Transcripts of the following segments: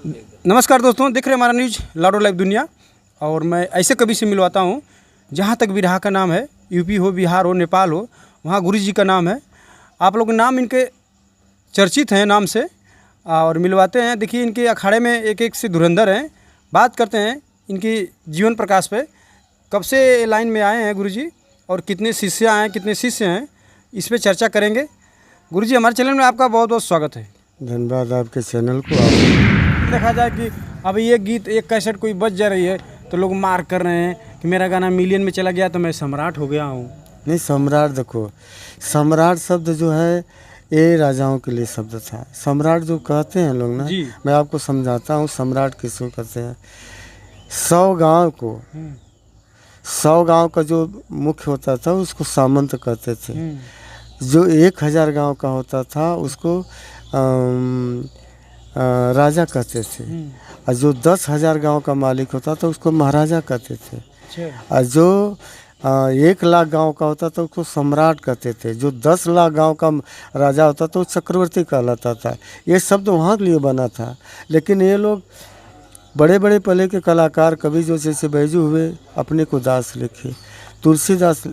नमस्कार दोस्तों, देख रहे हैं हमारा न्यूज लाडो लाइव दुनिया। और मैं ऐसे कवि से मिलवाता हूँ जहाँ तक बिरहा का नाम है, यूपी हो, बिहार हो, नेपाल हो, वहाँ गुरु जी का नाम है। आप लोग नाम इनके चर्चित हैं नाम से, और मिलवाते हैं। देखिए, इनके अखाड़े में एक एक से धुरंधर हैं। बात करते हैं इनकी जीवन प्रकाश पे, कब से लाइन में आए हैं गुरु जी और कितने शिष्य आए हैं, कितने शिष्य हैं, इस पर चर्चा करेंगे। गुरु जी, हमारे चैनल में आपका बहुत बहुत स्वागत है। धन्यवाद आपके चैनल को। देखा जाए कि अब ये गीत, एक कैसेट कोई बज जा रही है तो लोग मार कर रहे हैं कि मेरा गाना मिलियन में चला गया तो मैं सम्राट हो गया हूँ। नहीं, सम्राट देखो, सम्राट शब्द जो है ये राजाओं के लिए शब्द था। सम्राट जो कहते हैं लोग ना, मैं आपको समझाता हूँ सम्राट किसको कहते हैं। 100 गांव का जो मुख्य होता था उसको सामंत कहते थे। जो 1000 गांव का होता था उसको राजा कहते थे। और जो 10,000 गांव का मालिक होता था उसको महाराजा कहते थे। और जो 1 लाख गांव का होता था उसको सम्राट कहते थे। जो 10 लाख गांव का राजा होता था वो चक्रवर्ती कहलाता था। ये शब्द वहाँ के लिए बना था। लेकिन ये लोग बड़े बड़े पहले के कलाकार कवि जो जैसे बैजू हुए अपने को दास लिखे, तुलसीदास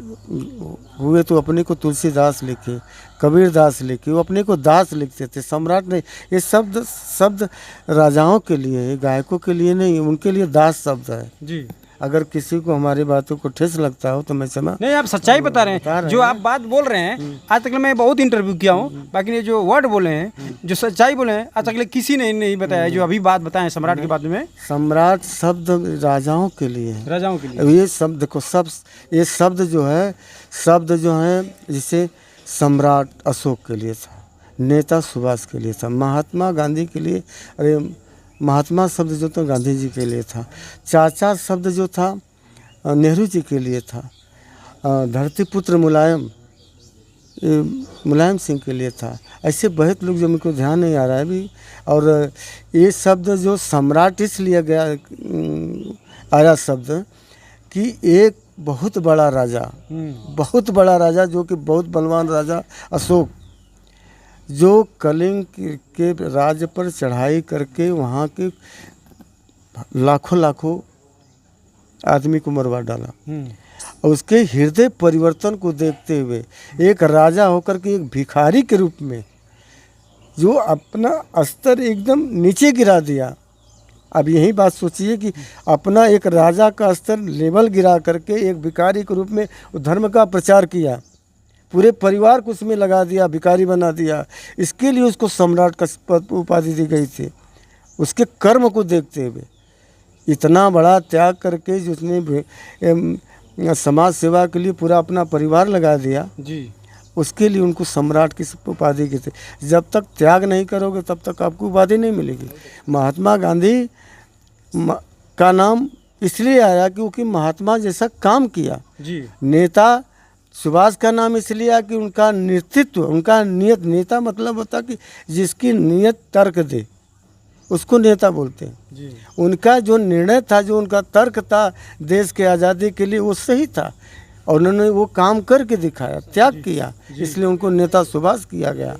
हुए तो अपने को तुलसीदास लिखे, कबीर दास लिखे, वो अपने को दास लिखते थे, सम्राट नहीं। ये शब्द राजाओं के लिए है, गायकों के लिए नहीं, उनके लिए दास शब्द है जी। अगर किसी को हमारी बातों को ठेस लगता हो तो मैं क्षमा नहीं, आप सच्चाई बता रहे हैं। जो आप बात बोल रहे हैं, आज तक मैं बहुत इंटरव्यू किया हूँ, बाकी ये जो वर्ड बोले हैं, जो सच्चाई बोले हैं, आज तक किसी ने नहीं बताया। जो अभी बात बताएं सम्राट के बारे में, सम्राट शब्द राजाओं के लिए है, राजाओं के लिए। ये शब्द देखो, ये शब्द जो है जैसे सम्राट अशोक के लिए था, नेता सुभाष के लिए था, महात्मा गांधी के लिए, अरे महात्मा शब्द जो था गांधी जी के लिए था, चाचा शब्द जो था नेहरू जी के लिए था, धरती पुत्र मुलायम सिंह के लिए था। ऐसे बहुत लोग जो मेरे को ध्यान नहीं आ रहा है अभी। और ये शब्द जो सम्राट इसलिए गया आया शब्द कि एक बहुत बड़ा राजा जो कि बहुत बलवान राजा अशोक, जो कलिंग के राज्य पर चढ़ाई करके वहाँ के लाखों आदमी को मरवा डाला। और उसके हृदय परिवर्तन को देखते हुए एक राजा होकर के एक भिखारी के रूप में जो अपना स्तर एकदम नीचे गिरा दिया। अब यही बात सोचिए कि अपना एक राजा का स्तर लेवल गिरा करके एक भिखारी के रूप में धर्म का प्रचार किया, पूरे परिवार को उसमें लगा दिया, भिखारी बना दिया। इसके लिए उसको सम्राट का उपाधि दी गई थी। उसके कर्म को देखते हुए इतना बड़ा त्याग करके जिसने समाज सेवा के लिए पूरा अपना परिवार लगा दिया जी, उसके लिए उनको सम्राट की उपाधि की थी। जब तक त्याग नहीं करोगे तब तक आपको उपाधि नहीं मिलेगी। महात्मा गांधी का नाम इसलिए आया क्योंकि महात्मा जैसा काम किया जी। नेता सुभाष का नाम इसलिए आया कि उनका नेतृत्व, उनका नेता मतलब होता कि जिसकी नियत तर्क दे उसको नेता बोलते हैं जी। उनका जो निर्णय था, जो उनका तर्क था देश के आज़ादी के लिए, वो सही था और उन्होंने वो काम करके दिखाया, त्याग किया, इसलिए उनको नेता सुभाष किया गया।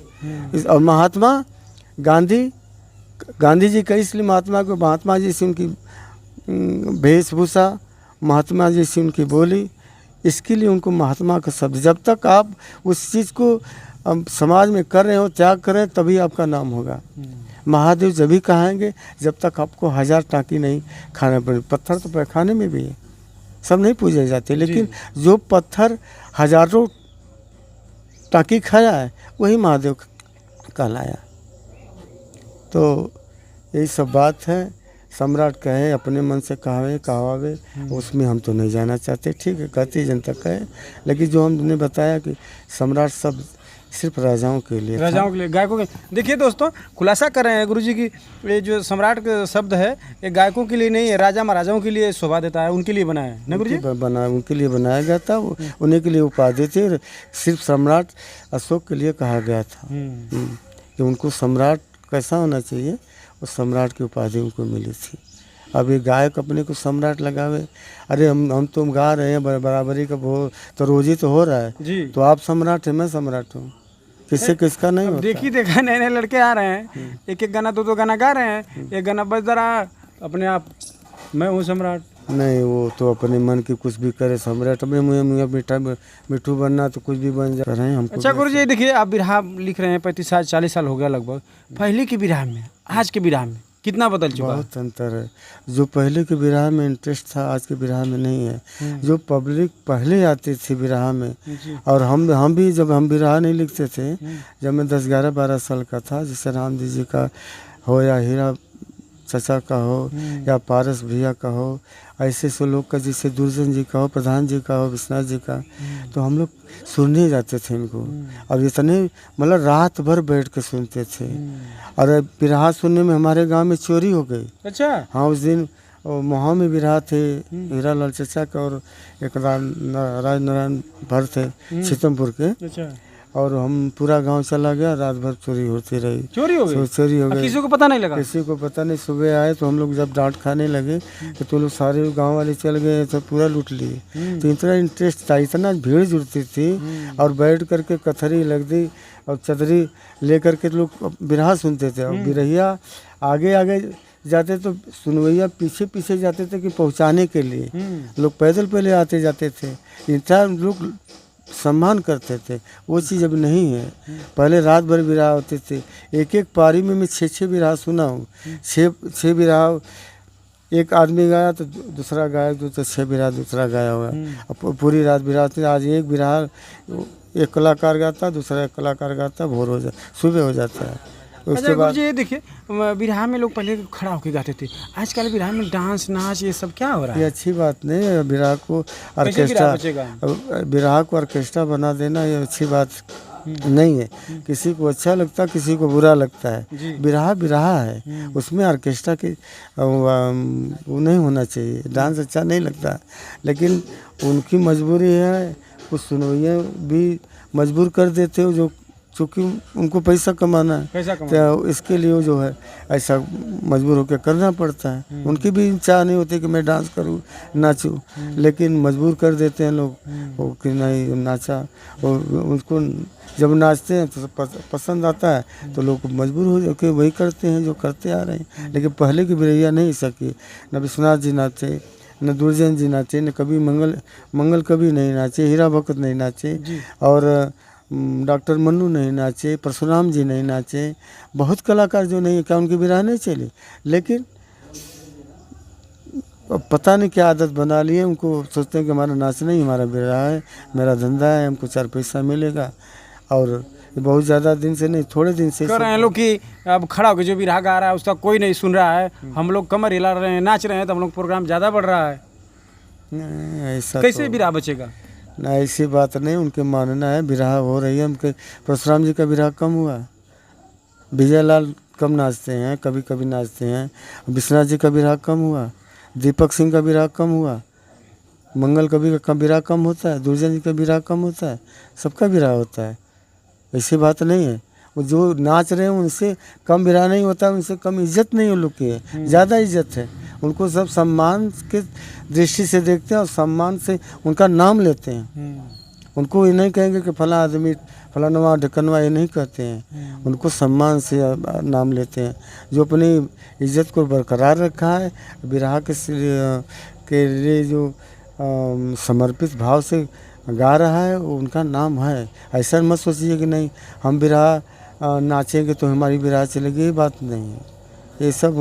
और महात्मा गांधी जी का इसलिए महात्मा जी से उनकी वेशभूषा, महात्मा जी से उनकी बोली, इसके लिए उनको महात्मा का शब्द। जब तक आप उस चीज़ को समाज में कर रहे हो, त्याग कर रहे हैं, तभी आपका नाम होगा। महादेव जब भी कहेंगे जब तक आपको 1000 टाँकी नहीं खाना पड़े। पत्थर तो पैखाने में भी है, सब नहीं पूजे जाते, लेकिन जो पत्थर हजारों टाँकी खाया है वही महादेव कहलाया। तो यही सब बात है। सम्राट कहे अपने मन से कहावे, उसमें हम तो नहीं जाना चाहते। ठीक है, कहती जनता कहे, लेकिन जो हमने बताया कि सम्राट शब्द सिर्फ राजाओं के लिए, गायकों के। देखिए दोस्तों, खुलासा कर रहे हैं गुरुजी की, ये जो सम्राट का शब्द है ये गायकों के लिए नहीं है, राजा महाराजाओं के लिए शोभा देता है, उनके लिए बनाया है ना गुरुजी? उनके लिए बनाया गया था, उन्हीं के लिए उपाधि थी। सिर्फ सम्राट अशोक के लिए कहा गया था कि उनको सम्राट कैसा होना चाहिए, उस सम्राट की उपाधि उनको मिली थी। अब ये गायक अपने को सम्राट लगावे, अरे हम तो गा रहे हैं बराबरी का, वो तो रोजी तो हो रहा है जी। तो आप सम्राट हैं, मैं सम्राट हूँ, किससे किसका नहीं अब होता। देखी देखा नए नए लड़के आ रहे हैं, एक एक गाना दो गाना गा रहे हैं, एक गाना बज रहा अपने आप मैं हूँ सम्राट। नहीं, वो तो अपने मन की कुछ भी करे, सम्राट में मुझे मीठा मिठू बनना तो कुछ भी बन जा रहे हैं हमको। अच्छा गुरु जी, देखिए आप बिरहा लिख रहे हैं, 35 साल 40 साल हो गया लगभग। पहले की बिरहा में आज के बिरहा में कितना बदल चुका है? बहुत अंतर है। जो पहले के बिरहा में इंटरेस्ट था आज के बिरहा में नहीं है। जो पब्लिक पहले आती थी बिरहा में, और हम भी जब हम बिरहा नहीं लिखते थे, जब मैं 10 11 12 साल का था, जैसे राम जी का हो या हीरा चचा का हो या पारस भैया का हो, ऐसे से लोग का, जैसे दुर्जन जी का हो, प्रधान जी का हो, विश्वनाथ जी का, तो हम लोग सुनने जाते थे इनको। और इतने मतलब रात भर बैठ के सुनते थे। और बिरहा सुनने में हमारे गांव में चोरी हो गई। अच्छा हाँ, उस दिन महा में बिरहा थे, हीरा लाल चचा का और एक राज नारायण भर थे सीतमपुर के। अच्छा, और हम पूरा गांव चला गया, रात भर चोरी होती रही। चोरी हो गई? चोरी हो अब गई, किसी को पता नहीं लगा? किसी को पता नहीं। सुबह आए तो हम लोग जब डांट खाने लगे तो लोग सारे गांव वाले चल गए तो पूरा लूट लिए। तो इतना इंटरेस्ट था, इतना भीड़ जुड़ती थी, और बैठ करके कथरी लगती और चदरी ले करके लोग बिरहा सुनते थे। और बिरहिया आगे आगे जाते तो सुनवैया पीछे पीछे जाते थे कि पहुंचाने के लिए। लोग पैदल पहले आते जाते थे, इतना लोग सम्मान करते थे। वो चीज़ अब नहीं है। पहले रात भर बिरहा होते थे, एक एक पारी में मैं 6 बिरहा सुना हूँ। 6 बिरहा एक आदमी गाया तो दूसरा गाया, तो 6 बिरहा दूसरा गाया हुआ। अब पूरी रात बिरहा थे। आज एक बिरहा एक कलाकार गाता, दूसरा एक कलाकार गाता, भोर हो जाता, सुबह हो जाता है। अच्छा उसके बाद गुरुजी, देखिए बिरहा में लोग पहले खड़ा होकर गाते थे, आजकल बिरहा में डांस नाच ये सब क्या हो रहा ये है? अच्छी बात नहीं है। बिरहा को कैसे बिरहा ऑर्केस्ट्रा, बचेगा? बिरहा को ऑर्केस्ट्रा बना देना ये अच्छी बात नहीं है। किसी को अच्छा लगता है, किसी को बुरा लगता है। बिरहा बिरहा है, उसमें ऑर्केस्ट्रा की वो नहीं होना चाहिए। डांस अच्छा नहीं लगता, लेकिन उनकी मजबूरी है। कुछ सुनवैया भी मजबूर कर देते हो, जो चूँकि उनको पैसा कमाना है, पैसा कमाना। तो इसके लिए वो जो है ऐसा मजबूर होकर करना पड़ता है। उनकी भी चाह नहीं होती कि मैं डांस करूं, नाचूं, लेकिन मजबूर कर देते हैं लोग वो कि नहीं नाचा। उनको जब नाचते हैं तो पसंद आता है, तो लोग मजबूर हो जाके वही करते हैं जो करते आ रहे हैं। लेकिन पहले की बिरैया नहीं सकी, न विश्वनाथ जी नाचे, न दुर्जन जी नाचे, न कभी मंगल कभी नहीं नाचे, हीरा भगत नहीं नाचे, और डॉक्टर मन्नू नहीं नाचे, परशुराम जी नहीं नाचे। बहुत कलाकार जो नहीं, क्या उनकी बिरहा नहीं चली? लेकिन पता नहीं क्या आदत बना ली है। उनको सोचते हैं कि हमारा नाचना ही हमारा बिरहा है, मेरा धंधा है, हमको 4 पैसा मिलेगा। और बहुत ज़्यादा दिन से नहीं, थोड़े दिन से कह रहे हैं लोग कि अब खड़ा होकर जो बिरहा गा रहा है उसका कोई नहीं सुन रहा है, हम लोग कमर हिला रहे हैं, नाच रहे हैं, तो हम लोग प्रोग्राम ज़्यादा बढ़ रहा है। ऐसा कैसे बिरहा बचेगा? ना, ऐसी बात नहीं। उनके मानना है बिरहा हो रही है। उनके परशुराम जी का बिरहा कम हुआ, विजय लाल कम नाचते हैं, कभी कभी नाचते हैं। विश्वनाथ जी का बिरहा कम हुआ, दीपक सिंह का बिरहा कम हुआ, मंगल कवि का बिरहा कम होता है, दुर्जन जी का बिरहा कम होता है, सबका बिरहा होता है। ऐसी बात नहीं है। वो जो नाच रहे हैं उनसे कम बिरहा नहीं होता, उनसे कम इज्जत नहीं उन लोग की है, ज़्यादा इज्जत है। उनको सब सम्मान के दृष्टि से देखते हैं और सम्मान से उनका नाम लेते हैं। उनको ये नहीं कहेंगे कि फला आदमी फलानवा ढकनवा, ये नहीं कहते हैं। उनको सम्मान से नाम लेते हैं। जो अपनी इज्जत को बरकरार रखा है, बिरहा के लिए जो समर्पित भाव से गा रहा है, वो उनका नाम है। ऐसा मत सोचिए कि नहीं हम बिरहा नाचेंगे तो हमारी बिरहा चलेगी, ये बात नहीं है। ये सब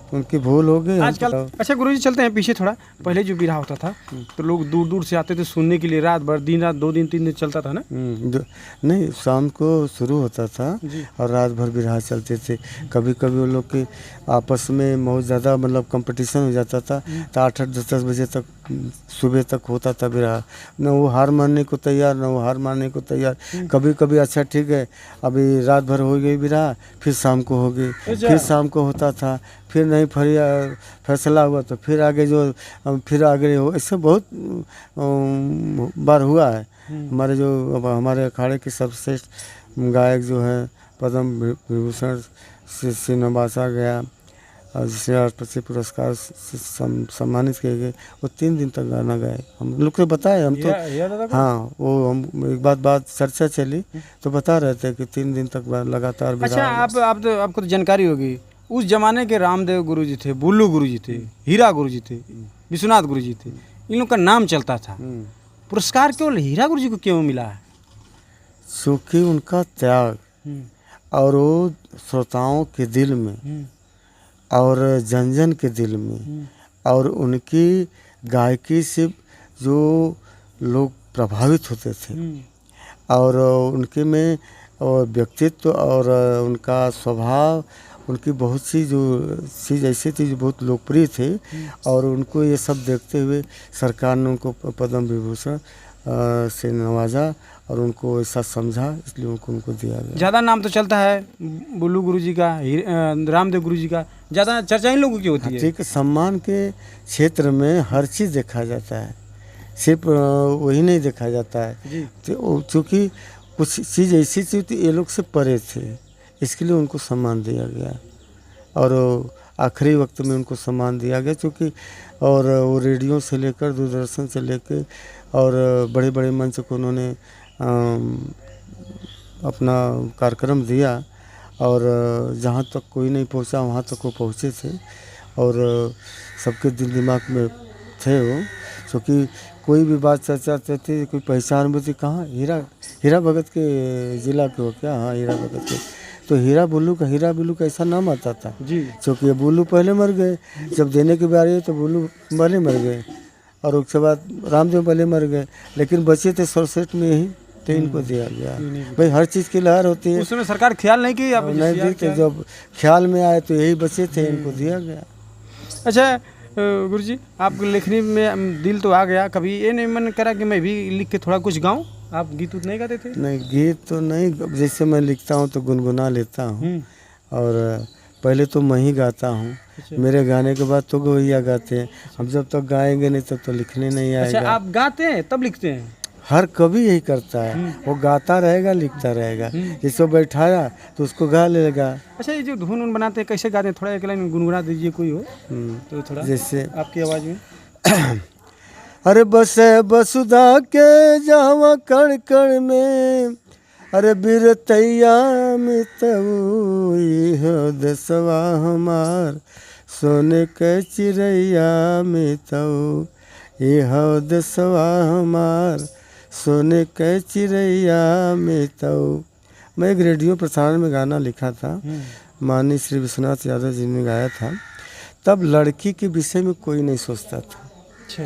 उनकी भूल हो गई आजकल। अच्छा गुरुजी, चलते हैं पीछे थोड़ा। पहले जो बिरहा होता था तो लोग दूर दूर से आते थे सुनने के लिए, रात भर, दिन रात, 2 दिन 3 दिन चलता था ना? नहीं, शाम को शुरू होता था और रात भर बिरहा चलते थे। कभी कभी वो लोग के आपस में बहुत ज़्यादा मतलब कंपटीशन हो जाता था, तो 8-8 10-10 बजे तक सुबह तक होता था बिरहा। न वो हार मानने को तैयार, न वो हार मानने को तैयार। कभी कभी अच्छा ठीक है, अभी रात भर हो गई बिरहा, फिर शाम को हो गई, फिर शाम को होता था, फिर नहीं फैसला हुआ तो फिर आगे हो। ऐसे बहुत बार हुआ है। हमारे अखाड़े के सबसे गायक जो है पद्म विभूषण श्रीनिवासा गया, और जिसे राष्ट्रपति पुरस्कार से सम्मानित किए गए, वो 3 दिन तक गाना गाए। हम लोग को बताए, हम तो हाँ, वो हम एक बात चर्चा चली तो बता रहे थे कि 3 दिन तक लगातार। अच्छा, आपको तो जानकारी होगी, उस जमाने के रामदेव गुरु जी थे, बुल्लू गुरु जी थे, हीरा गुरु जी थे, विश्वनाथ गुरु जी थे, इन लोग का नाम चलता था। पुरस्कार केवल हीरा गुरु जी को क्यों मिला है? क्योंकि उनका त्याग और वो श्रोताओं के दिल में और जन जन के दिल में और उनकी गायकी से जो लोग प्रभावित होते थे और उनके में और व्यक्तित्व और उनका स्वभाव, उनकी बहुत सी जो चीज़ ऐसी थी जो बहुत लोकप्रिय थे, और उनको ये सब देखते हुए सरकार ने उनको पद्म विभूषण से नवाजा और उनको ऐसा समझा, इसलिए उनको दिया गया। ज़्यादा नाम तो चलता है बुल्लू गुरु जी का, रामदेव गुरु जी का, ज़्यादा चर्चा इन लोगों की होती है। ठीक है, सम्मान के क्षेत्र में हर चीज़ देखा जाता है, सिर्फ वही नहीं देखा जाता है। तो चूँकि कुछ चीज़ ऐसी थी तो ये लोग से परे थे, इसके लिए उनको सम्मान दिया गया और आखिरी वक्त में उनको सम्मान दिया गया। क्योंकि और वो रेडियो से लेकर दूरदर्शन से लेकर और बड़े बड़े मंच को उन्होंने अपना कार्यक्रम दिया और जहाँ तक कोई नहीं पहुँचा वहाँ तक वो पहुँचे थे और सबके दिल दिमाग में थे वो। क्योंकि कोई भी बात चर्चा थी, कोई पहचान भी थी, कहाँ हीरा भगत के ज़िला के हो क्या? हाँ, हीरा भगत के। तो हीरा बुल्लू का ऐसा नाम आता था जी, क्योंकि बुल्लू पहले मर गए, जब देने की बारी है तो बुल्लू पहले मर गए और उसके बाद रामदेव पहले मर गए, लेकिन बचे थे 67 में ही, तो इनको दिया गया। भाई हर चीज़ की लहर होती है, उस समय सरकार ख्याल नहीं की, नहीं दी, तो जब ख्याल में आए तो यही बचे थे, इनको दिया गया। अच्छा गुरुजी, आपको लिखने में दिल तो आ गया, कभी ये नहीं मन करा कि मैं भी लिख के थोड़ा कुछ गाऊं? आप गीत उत नहीं गाते थे? नहीं, गीत तो नहीं, जैसे मैं लिखता हूँ तो गुनगुना लेता हूँ और पहले तो मैं ही गाता हूँ। मेरे गाने के बाद तो गवैया गाते हैं। हम जब तक गाएंगे नहीं तब तो लिखने नहीं आएगा। अच्छा, आप गाते हैं तब लिखते हैं? हर कवि यही करता है, वो गाता रहेगा, लिखता रहेगा। जिसको बैठाया तो उसको गा लेगा। अच्छा, ये जो धुन बनाते हैं कैसे गाते हैं? थोड़ा एक लाइन गुनगुना दीजिए, कोई हो तो थोड़ा, जैसे आपकी आवाज़ में। अरे बसे बसुधा के जावा कण कण में, अरे बिरतैया मितऊ हो दसवा हमार, सोने के चिड़ैया मितऊ ये हो दसवा हमार, सोने के चिड़ैया मितऊ। मैं एक रेडियो प्रसारण में गाना लिखा था, माननीय श्री विश्वनाथ यादव जी ने गाया था। तब लड़की के विषय में कोई नहीं सोचता था। अच्छा,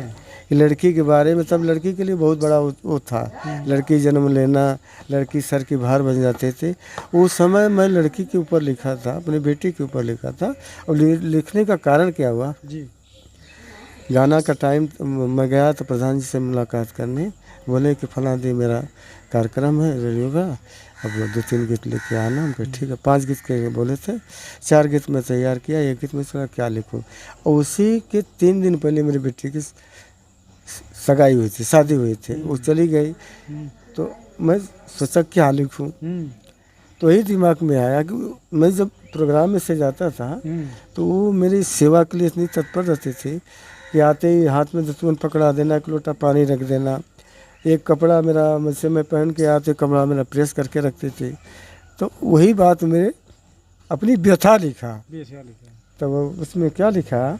लड़की के बारे में तब लड़की के लिए बहुत बड़ा वो था, लड़की जन्म लेना, लड़की सर की भार बन जाते थे। उस समय मैं लड़की के ऊपर लिखा था, अपनी बेटी के ऊपर लिखा था। और लिखने का कारण क्या हुआ जी, गाना का टाइम मैं गया तो प्रधान जी से मुलाकात करने, बोले कि फला दी मेरा कार्यक्रम है रेडियो का, अब 2-3 गीत लेके आना। हम कहे ठीक है। 5 गीत के बोले थे, 4 गीत मैं तैयार किया, 1 गीत में सोचा क्या लिखूँ। और उसी के 3 दिन पहले मेरी बेटी की सगाई हुई थी, शादी हुई थी, वो चली गई। तो मैं सोचा क्या लिखूं, तो यही दिमाग में आया कि मैं जब प्रोग्राम में से जाता था तो वो मेरी सेवा के लिए इतनी तत्पर रहते थे कि आते ही हाथ में दतुन पकड़ा देना, एक लोटा पानी रख देना, एक कपड़ा मेरा मुझसे मैं पहन के आते कपड़ा मेरा प्रेस करके रखते थे। तो वही बात मेरे अपनी व्यथा लिखा। तो उसमें क्या लिखा,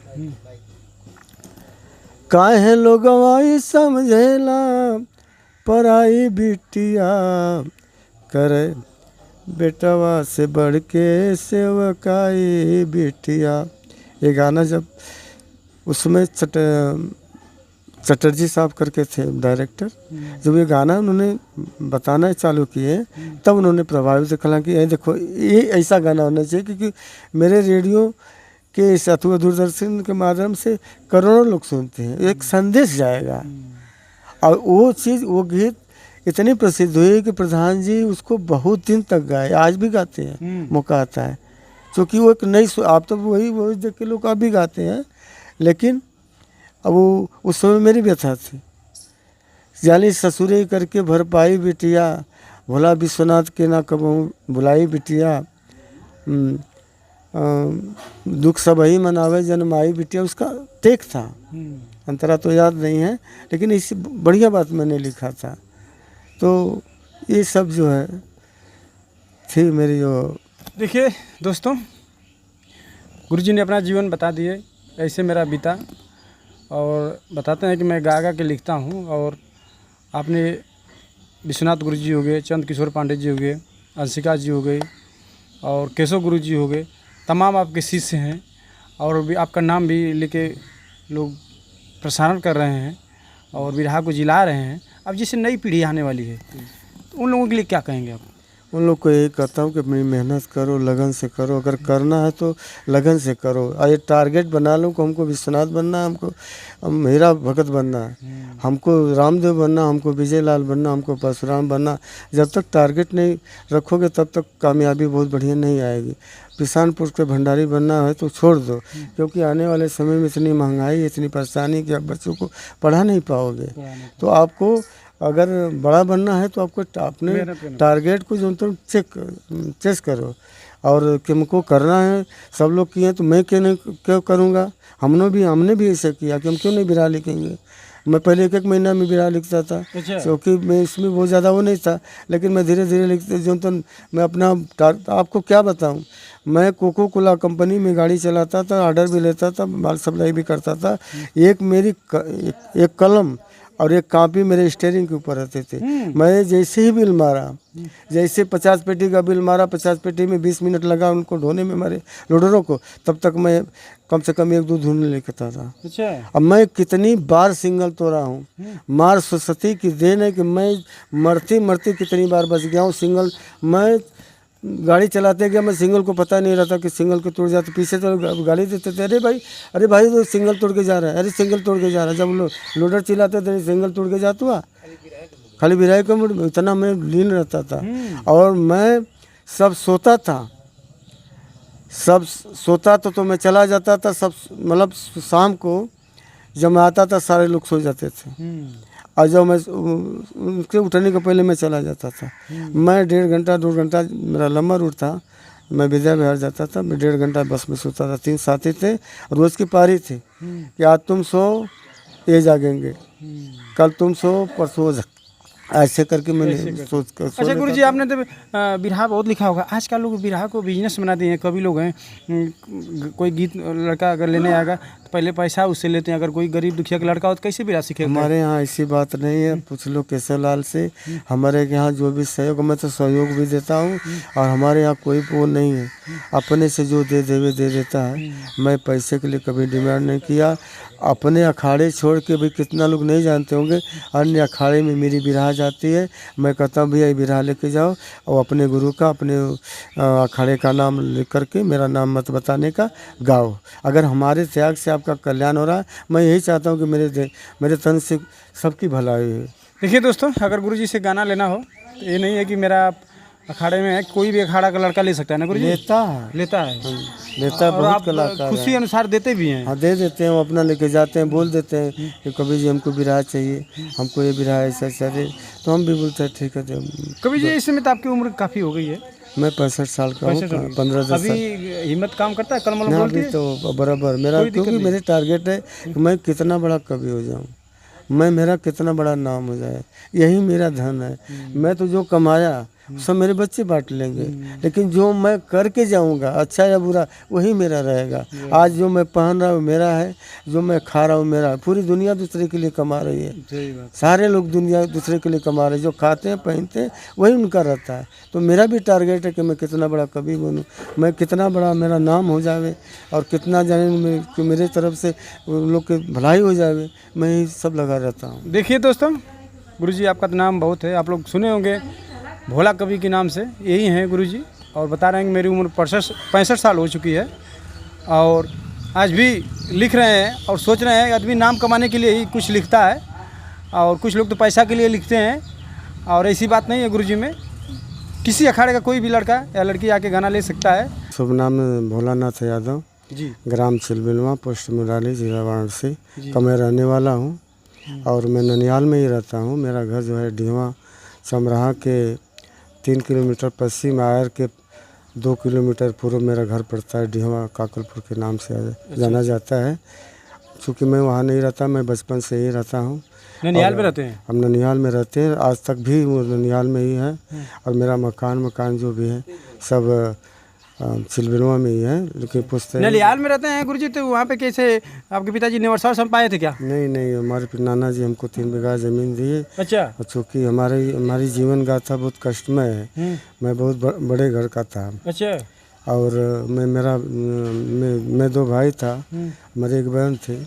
काहे लोगवाई समझेला पराई बिटिया, करे बेटवा से बढ़ के सेवकाई बिटिया। ये गाना जब उसमें चटर्जी साहब करके थे डायरेक्टर, जब ये गाना उन्होंने बताना चालू किए तब उन्होंने प्रभावित देखा कि ये देखो ये ऐसा गाना होना चाहिए, क्योंकि मेरे रेडियो के इस अथवा दूरदर्शन के माध्यम से करोड़ों लोग सुनते हैं, एक संदेश जाएगा। और वो चीज़, वो गीत इतनी प्रसिद्ध हुई कि प्रधान जी उसको बहुत दिन तक गाए, आज भी गाते हैं, मौका आता है। क्योंकि वो एक नई, आप तो वही देख के लोग अभी गाते हैं, लेकिन अब वो उस समय मेरी व्यथा थी। जानी ससुरे करके भरपाई बिटिया, भोला विश्वनाथ के ना कबहू बुलाई बिटिया, दुख सब ही मनावे जन माई बिटिया, उसका टेक था। अंतरा तो याद नहीं है, लेकिन इससे बढ़िया बात मैंने लिखा था। तो ये सब जो है थी मेरी जो। देखिए दोस्तों, गुरुजी ने अपना जीवन बता दिए, ऐसे मेरा बीता, और बताते हैं कि मैं गा गा के लिखता हूँ। और आपने विश्वनाथ गुरुजी हो गए, चंद किशोर पांडे जी हो गए, अंशिका जी हो गई, और केशव गुरुजी हो गए, तमाम आपके शिष्य हैं, और भी आपका नाम भी लेके लोग प्रसारण कर रहे हैं और बिरहा को जिला रहे हैं। अब जैसे नई पीढ़ी आने वाली है, तो उन लोगों के लिए क्या कहेंगे आप? उन लोग को यही कहता हूँ कि अपनी मेहनत करो, लगन से करो। अगर करना है तो लगन से करो। और ये टारगेट बना लो कि हमको विश्वनाथ बनना है, हमको मेरा भगत बनना है, हमको रामदेव बनना, हमको विजय लाल बनना, हमको परशुराम बनना। जब तक टारगेट नहीं रखोगे तब तक कामयाबी बहुत बढ़िया नहीं आएगी। किसान पुरुष के भंडारी बनना है तो छोड़ दो, क्योंकि आने वाले समय में इतनी महंगाई, इतनी परेशानी कि आप बच्चों को पढ़ा नहीं पाओगे। तो आपको अगर बड़ा बनना है तो आपको अपने टारगेट को जो तुम चेस करो, और कि हमको करना है। सब लोग किए तो मैं क्यों करूँगा? हमने भी ऐसे किया कि हम क्यों नहीं बिरहा लिखेंगे। मैं पहले एक महीना में बिरहा लिखता था, क्योंकि मैं इसमें बहुत ज़्यादा वो नहीं था, लेकिन मैं धीरे धीरे लिखते जो तो मैं अपना आपको क्या बताऊँ, मैं कोको कोला कंपनी में गाड़ी चलाता था, ऑर्डर भी लेता था, माल सप्लाई भी करता था। एक मेरी एक कलम और एक कापी मेरे स्टीयरिंग के ऊपर रहते थे। मैं जैसे ही बिल मारा, जैसे 50 पेटी का बिल मारा, 50 पेटी में 20 मिनट लगा उनको ढोने में हमारे लोडरों को, तब तक मैं कम से कम 1-2 धुन लिखता था। अच्छा। अब मैं कितनी बार सिंगल तोड़ा हूँ, मार सरस्वती की देन है कि मैं मरती मरती कितनी बार बच गया हूँ सिंगल। मैं गाड़ी चलाते गया, मैं सिंगल को पता नहीं रहता कि सिंगल को तोड़ जाते, पीछे तो गाड़ी देते थे, अरे भाई तो सिंगल तोड़ के जा रहा है, अरे सिंगल तोड़ के जा रहा है। जब लोडर चिल्लाते थे सिंगल तोड़ के जाता हुआ, खाली बिराई का मूड, इतना मैं लीन रहता था। और मैं सब सोता था तो मैं चला जाता था। सब मतलब शाम को जब मैं आता था सारे लोग सो जाते थे, और जब मैं उनके उठने के पहले मैं चला जाता था। मैं 1.5 घंटा 2 घंटा मेरा लंबा रूट था। मैं विद्या विहार जाता था, मैं 1.5 घंटा बस में सोता था। 3 साथी थे, रोज़ की पारी थी कि आज तुम सो ये जागेंगे, कल तुम सो परसों ऐसे करके मैंने सोच कर। अच्छा गुरुजी, आपने तो बिरहा बहुत लिखा होगा। आजकल लोग बिरहा को बिजनेस बना दिए हैं। कवि लोग हैं, कोई गीत लड़का अगर लेने आएगा तो पहले पैसा उससे लेते हैं। अगर कोई गरीब दुखिया का लड़का हो तो कैसे बिरहा सीखेगा? हमारे यहाँ ऐसी बात नहीं है। पूछ लो केशव लाल से। हमारे यहाँ जो भी सहयोग, मैं तो सहयोग भी देता हूँ, और हमारे यहाँ कोई वो नहीं है। अपने से जो दे देता है। मैं पैसे के लिए कभी डिमांड नहीं किया। अपने अखाड़े छोड़ के भी कितना लोग नहीं जानते होंगे, अन्य अखाड़े में मेरी बिरहा जाती है। मैं कहता हूँ भैया ये बिरहा लेके जाओ, और अपने गुरु का, अपने अखाड़े का नाम लिख करके, मेरा नाम मत बताने का, गाओ। अगर हमारे त्याग से आपका कल्याण हो रहा है, मैं यही चाहता हूँ कि मेरे तन से सबकी भलाई है। देखिए दोस्तों, अगर गुरुजी से गाना लेना हो तो ये नहीं है कि मेरा अखाड़े में है, कोई भी अखाड़ा का लड़का ले सकता है ना गुरुजी? लेता है लेता है बहुत कलाकार खुशी है। अनुसार देते भी हैं। हाँ दे देते हैं, वो अपना लेके जाते हैं, बोल देते हैं कि कभी जी हमको बिरहा चाहिए, हमको ये बिरहा ऐसा ऐसा दे, तो हम भी बोलते हैं ठीक है। कभी जी इस समय तो आपकी उम्र काफ़ी हो गई है। मैं 65 साल का हूँ, 15-10 साल। अभी हिम्मत काम करता है, कलम ना बोलती अभी है? तो बराबर मेरा, क्योंकि मेरे टारगेट है कि मैं कितना बड़ा कवि हो जाऊँ, मेरा कितना बड़ा नाम हो जाए, यही मेरा धन है। मैं तो जो कमाया सब मेरे बच्चे बांट लेंगे, लेकिन जो मैं करके जाऊंगा अच्छा या बुरा वही मेरा रहेगा। आज जो मैं पहन रहा हूँ मेरा है, जो मैं खा रहा हूँ मेरा है। पूरी दुनिया दूसरे के लिए कमा रही है, सारे लोग दुनिया दूसरे के लिए कमा रहे हैं। जो खाते हैं पहनते हैं वही उनका रहता है। तो मेरा भी टारगेट है कि मैं कितना बड़ा कवि बनूँ, मैं कितना बड़ा मेरा नाम हो जावे, और कितना जाने कि मेरे तरफ से उन लोग की भलाई हो जावे, मैं यही सब लगा रहता हूँ। देखिए दोस्तों, गुरुजी आपका तो नाम बहुत है, आप लोग सुने होंगे भोला कवि के नाम से, यही हैं गुरुजी। और बता रहे हैं कि मेरी उम्र 65 साल हो चुकी है, और आज भी लिख रहे हैं और सोच रहे हैं। आदमी नाम कमाने के लिए ही कुछ लिखता है, और कुछ लोग तो पैसा के लिए लिखते हैं, और ऐसी बात नहीं है गुरुजी में। किसी अखाड़े का कोई भी लड़का या लड़की आके गाना ले सकता है। शुभ नाम भोलानाथ यादव जी, ग्राम चिलबिलवा, पोस्ट मुरारी, जिला वाराणसी का मैं रहने वाला हूँ, और मैं ननिहाल में ही रहता हूँ। मेरा घर जो है ढीवा चमराहा के 3 किलोमीटर पश्चिम आयर के 2 किलोमीटर पूर्व मेरा घर पड़ता है, डिहवा काकलपुर के नाम से जाना जाता है। चूँकि मैं वहाँ नहीं रहता, मैं बचपन से ही रहता हूँ। ननिहाल में रहते हैं? हम ननिहाल में रहते हैं, आज तक भी वो ननिहाल में ही है। और मेरा मकान जो भी है सब चिलबिलवा में ही है। लेकिन पुस्तक ननिहाल में रहते हैं गुरुजी, तो वहाँ पे कैसे आपके पिताजी नेवरसार से पाए थे क्या? नहीं, हमारे नाना जी हमको 3 बीघा ज़मीन दिए। अच्छा। और चूँकि हमारी जीवन गाथा बहुत कष्टमय है। मैं बहुत बड़े घर का था। अच्छा। और मैं 2 भाई था, मेरे एक बहन थी।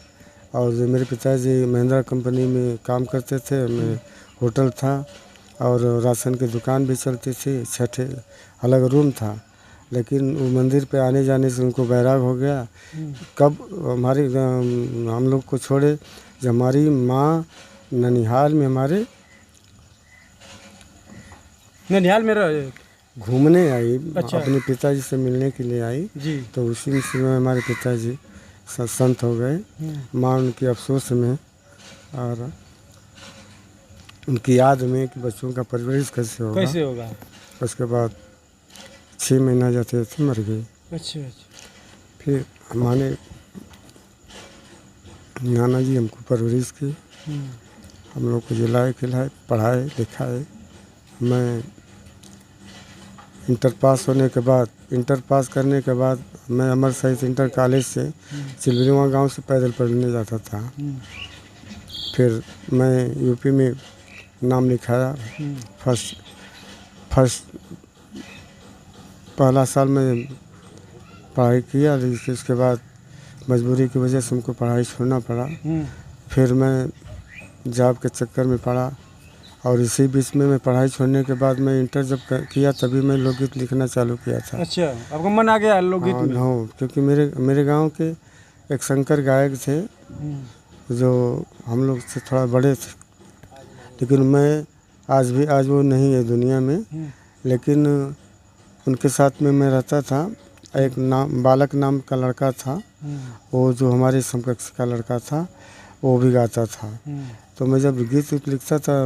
और मेरे पिताजी महिंद्रा कंपनी में काम करते थे, मैं होटल था और राशन की दुकान भी चलती थी। 6 अलग रूम था। लेकिन वो मंदिर पे आने जाने से उनको बैराग हो गया। कब हम लोग को छोड़े, जब हमारी माँ ननिहाल में घूमने आई। अच्छा। अपने पिताजी से मिलने के लिए आई जी। तो उसी समय हमारे पिताजी संत हो गए। माँ उनके अफसोस में और उनकी याद में कि बच्चों का परवरिश कैसे होगा। उसके बाद 6 महीना जाते थे मर गए। अच्छा। फिर हमारे नाना जी हमको परवरिश की, हम लोग को जिलाए खिलाए, पढ़ाए लिखाए। मैं इंटर पास करने के बाद मैं अमर शहीद इंटर कॉलेज से चिलबिलवा गांव से पैदल पढ़ने जाता था। फिर मैं यूपी में नाम लिखाया। फर्स्ट पहला साल में पढ़ाई किया, लेकिन उसके बाद मजबूरी की वजह से हमको पढ़ाई छोड़ना पड़ा। फिर मैं जॉब के चक्कर में पड़ा और इसी बीच में मैं पढ़ाई छोड़ने के बाद मैं इंटर जब किया तभी मैं लोकगीत लिखना चालू किया था। अच्छा, आपको मन आ गया लोकगीत में? हाँ, क्योंकि मेरे गांव के एक शंकर गायक थे जो हम लोग से थोड़ा बड़े थे। लेकिन मैं आज वो नहीं है दुनिया में, लेकिन उनके साथ में मैं रहता था। एक बालक नाम का लड़का था, वो जो हमारे समकक्ष का लड़का था, वो भी गाता था। तो मैं जब गीत लिखता था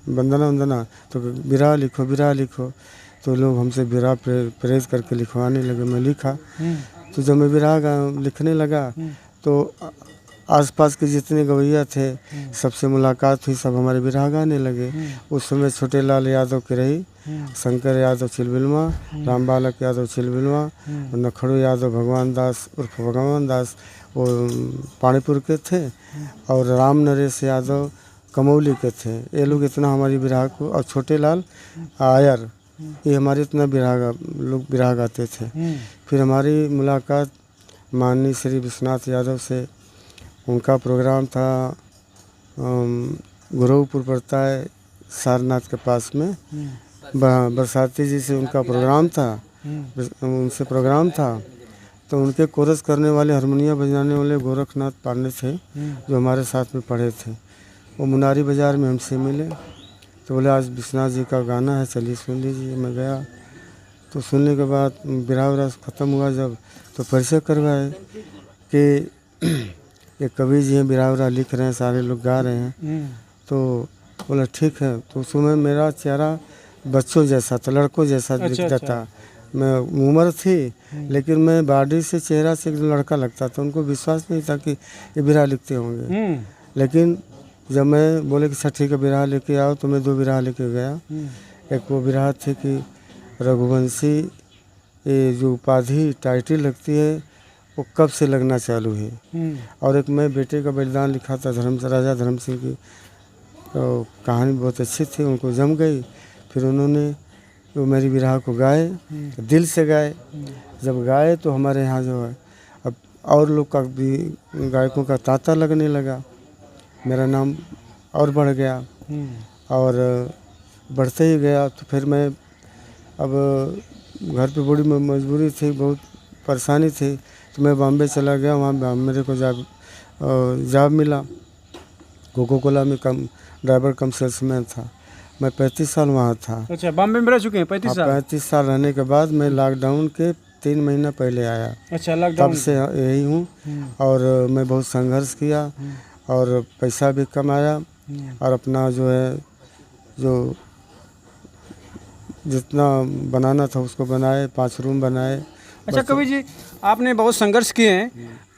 वंदना तो बिरहा लिखो, तो लोग हमसे बिरहा प्रेरित करके लिखवाने लगे। मैं लिखा। तो जब मैं बिरहा लिखने लगा तो आसपास के जितने गवैया थे सबसे मुलाकात हुई, सब हमारे बिरहा गाने लगे। उस समय छोटे लाल यादव की रही, शंकर यादव चिलबिलवा, राम बालक यादव चिलबिलवा, नखड़ू यादव भगवान दास उर्फ भगवान दास वो पानीपुर के थे, और राम नरेश यादव कमौली के थे। ये लोग इतना हमारी बिरहा को, और छोटे लाल आयर, ये हमारे इतना लोग बिरहा गाते थे। फिर हमारी मुलाकात माननीय श्री विश्वनाथ यादव से, उनका प्रोग्राम था गुरुपुर पड़ता है सारनाथ के पास में, बरसाती जी से उनका प्रोग्राम था, उनसे प्रोग्राम था। तो उनके कोरस करने वाले, हारमोनिया बजाने वाले गोरखनाथ पांडे थे जो हमारे साथ में पढ़े थे। वो मुनारी बाज़ार में हमसे मिले, तो बोले आज विश्वनाथ जी का गाना है, चलिए सुन लीजिए। मैं गया तो सुनने के बाद बिरहा ख़त्म हुआ जब, तो परिचय करवाए कि ये कवि जी हैं, बिरहा लिख रहे हैं, सारे लोग गा रहे हैं। तो बोला ठीक है। तो उस समय मेरा चेहरा बच्चों जैसा था, लड़कों जैसा दिखता था। मैं उम्र थी लेकिन मैं बॉडी से, चेहरा से एकदम लड़का लगता था। उनको विश्वास नहीं था कि ये बिरहा लिखते होंगे। लेकिन जब मैं बोले कि अच्छा ठीक है बिरहा लेके आओ, तो मैं 2 बिरहा लेके गया। एक वो बिरहा थे कि रघुवंशी, ये जो उपाधि टाइटल लगती है वो कब से लगना चालू है। और एक मैं बेटे का बलिदान लिखा था, राजा धर्म सिंह की। तो कहानी बहुत अच्छी थी, उनको जम गई। फिर उन्होंने वो मेरी बिरहा को गाए, दिल से गाए। जब गाए तो हमारे यहाँ जो है अब और लोग का भी गायकों का तांता लगने लगा, मेरा नाम और बढ़ गया। और बढ़ते ही गया तो फिर मैं अब घर पे बड़ी मजबूरी थी, बहुत परेशानी थी, तो मैं बॉम्बे चला गया। वहाँ मेरे को जॉब मिला, कोको कोला में ड्राइवर कम सेल्समैन था। मैं 35 साल वहाँ था। अच्छा, बॉम्बे में रह चुके हैं 35 साल? 35 साल रहने के बाद मैं लॉकडाउन के 3 महीना पहले आया। अच्छा, लॉकडाउन तब से यही हूँ। और मैं बहुत संघर्ष किया और पैसा भी कमाया, और अपना जो है जो जितना बनाना था उसको बनाए, 5 रूम बनाए। अच्छा कवि जी, आपने बहुत संघर्ष किए हैं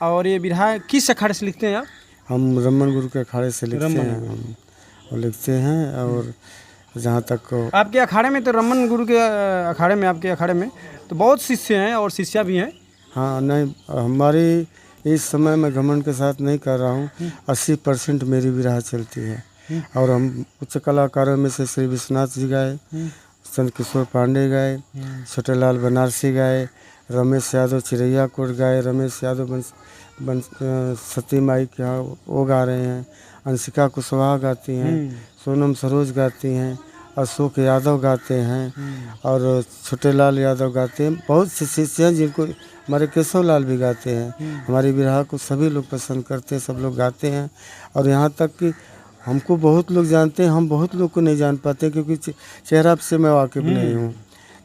और ये बिरहा किस अखाड़े से लिखते हैं आप? हम रमन गुरु के अखाड़े से लिखते हैं, हम और लिखते हैं। और जहाँ तक आपके अखाड़े में तो रमन गुरु के अखाड़े में, आपके अखाड़े में तो बहुत शिष्य हैं और शिष्या भी हैं। हाँ, नहीं, हमारी इस समय मैं घमंड के साथ नहीं कर रहा हूँ, 80% मेरी बिरहा चलती है। और हम उच्च कलाकारों में से श्री विश्वनाथ जी गाए, संत किशोर पांडे गाए, छोटे लाल बनारसी गाए, रमेश यादव चिरैया कोट गाए, रमेश यादव सती माई के यहाँ वो गा रहे हैं, अंशिका कुशवाहा गाती हैं, सोनम सरोज गाती हैं, अशोक यादव गाते हैं और छोटे लाल यादव गाते हैं। बहुत से शिष्य हैं जिनको हमारे केशव लाल भी गाते हैं। हमारी बिरहा को सभी लोग पसंद करते हैं, सब लोग गाते हैं। और यहाँ तक कि हमको बहुत लोग जानते हैं, हम बहुत लोग को नहीं जान पाते क्योंकि चेहरा से मैं वाकिफ़ नहीं हूँ।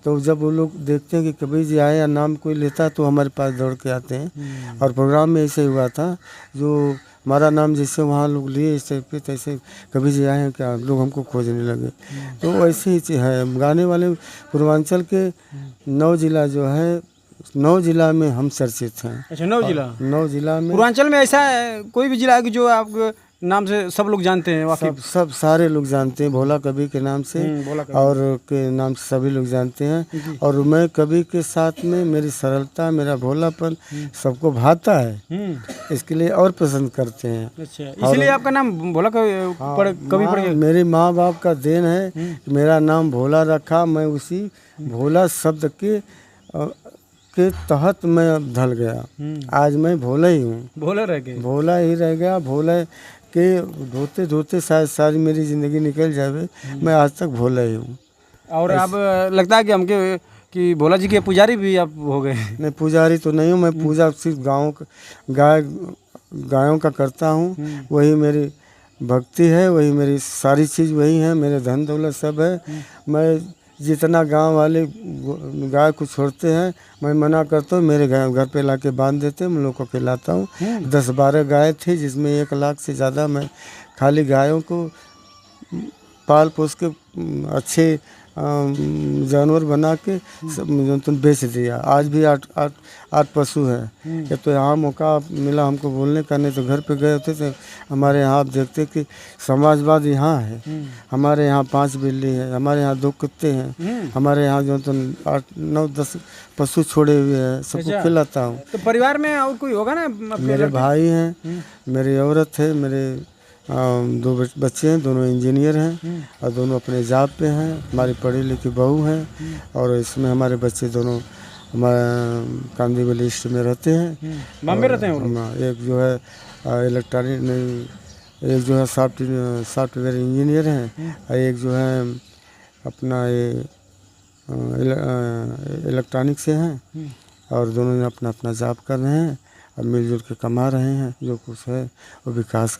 तो जब वो लोग देखते हैं कि कबीर जी आए या नाम कोई लेता है तो हमारे पास दौड़ के आते हैं। और प्रोग्राम में ऐसे हुआ था, जो हमारा नाम जैसे वहाँ लोग लिए इस पे तैसे कबीर जी आए हैं क्या, लोग हमको खोजने लगे। तो ऐसे ही है गाने वाले। पूर्वांचल के 9 जिला जो है, 9 जिला में हम चर्चित हैं। अच्छा 9 जिला? 9 जिला में पूर्वांचल में ऐसा कोई भी जिला है कि जो आप नाम से सब लोग जानते हैं? सब सारे लोग जानते हैं, भोला कवि के नाम से और के नाम से सभी लोग जानते हैं। और मैं कवि के साथ में मेरी सरलता, मेरा भोलापन सबको भाता है, इसके लिए और पसंद करते हैं। अच्छा, इसलिए आपका नाम भोला कवि पड़ गया? मेरे माँ बाप का देन है, मेरा नाम भोला रखा। मैं उसी भोला शब्द के तहत मैं ढल गया। आज मैं भोला ही हूँ, भोला रह गए, भोला ही रह गया। भोला के धोते धोते शायद सारी मेरी ज़िंदगी निकल जावे, मैं आज तक भोला ही हूँ। और अब लगता है कि हमके कि भोला जी के पुजारी भी आप हो गए? नहीं, पुजारी तो नहीं हूँ मैं, पूजा सिर्फ गायों का करता हूँ। वही मेरी भक्ति है, वही मेरी सारी चीज़ वही है, मेरे धन दौलत सब है। मैं जितना गांव वाले गाय को छोड़ते हैं मैं मना करता हूँ, मेरे घर पे लाके बांध देते हैं, मैं लोगों को खिलाता हूँ। 10-12 गाय थी जिसमें 1 लाख से ज़्यादा मैं खाली गायों को पाल पोस के अच्छे जानवर बना के सब बेच दिया। आज भी 8 पशु है। ये तो यहाँ मौका मिला हमको बोलने का, नहीं तो घर पे गए होते थे। हमारे यहाँ आप देखते कि समाजवाद यहाँ है। हमारे यहाँ 5 बिल्ली है, हमारे यहाँ 2 कुत्ते हैं, हमारे यहाँ जो तो 8, 9, 10 पशु छोड़े हुए हैं, सबको खिलाता हूँ। तो परिवार में और कोई होगा ना? मेरे भाई हैं, मेरी औरत है, मेरे 2 बच्चे हैं, दोनों इंजीनियर हैं और दोनों अपने जॉब पे हैं। हमारी पढ़ी लिखी बहू हैं और इसमें हमारे बच्चे दोनों हमारे कांदीवली ईस्ट में रहते हैं। बॉम्बे रहते हैं वो लोग? एक जो है इलेक्ट्रॉनिक नहीं, एक जो है सॉफ्टवेयर इंजीनियर हैं और एक जो है अपना ये इलेक्ट्रॉनिक से हैं। और दोनों अपना अपना जॉब कर रहे हैं और मिलजुल के कमा रहे हैं। जो कुछ है वो विकास